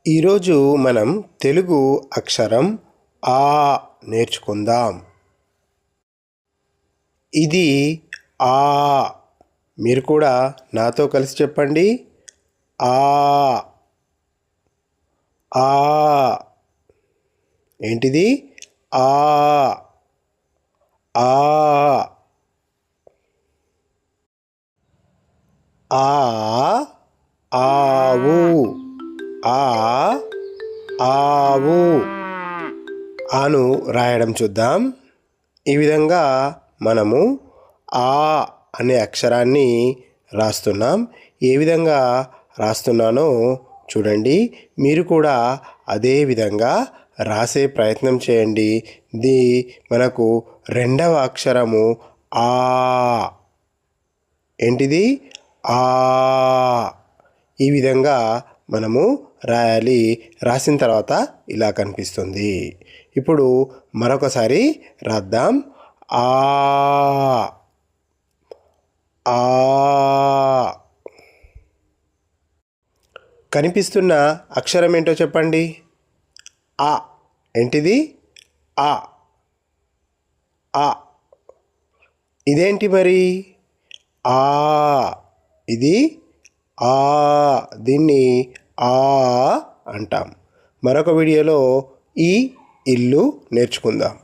ఈరోజు మనం తెలుగు అక్షరం ఆ నేర్చుకుందాం. ఇది ఆ. మీరు కూడా నాతో కలిసి చెప్పండి. ఆ ఆ. ఏంటిది? ఆ ఆ. ఆ ఆవు. ఆ ఆవు. ఆను రాయడం చూద్దాం. ఈ విధంగా మనము ఆ అనే అక్షరాన్ని రాస్తున్నాం. ఏ విధంగా రాస్తున్నానో చూడండి. మీరు కూడా అదే విధంగా రాసే ప్రయత్నం చేయండి. ఇది మనకు రెండవ అక్షరము ఆ. ఏంటిది? ఆ. ఈ విధంగా మనము రాయాలి. రాసిన తర్వాత ఇలా కనిపిస్తుంది. ఇప్పుడు మరొకసారి రాద్దాం. ఆ ఆ. కనిపిస్తున్న అక్షరం ఏంటో చెప్పండి. ఆ. ఏంటిది? ఆ ఆ. ఇదేంటి మరి? ఆ. ఇది ఆ. దీన్ని ఆ అంటాం. మరొక వీడియోలో ఈ ఇల్లు నేర్చుకుందాం.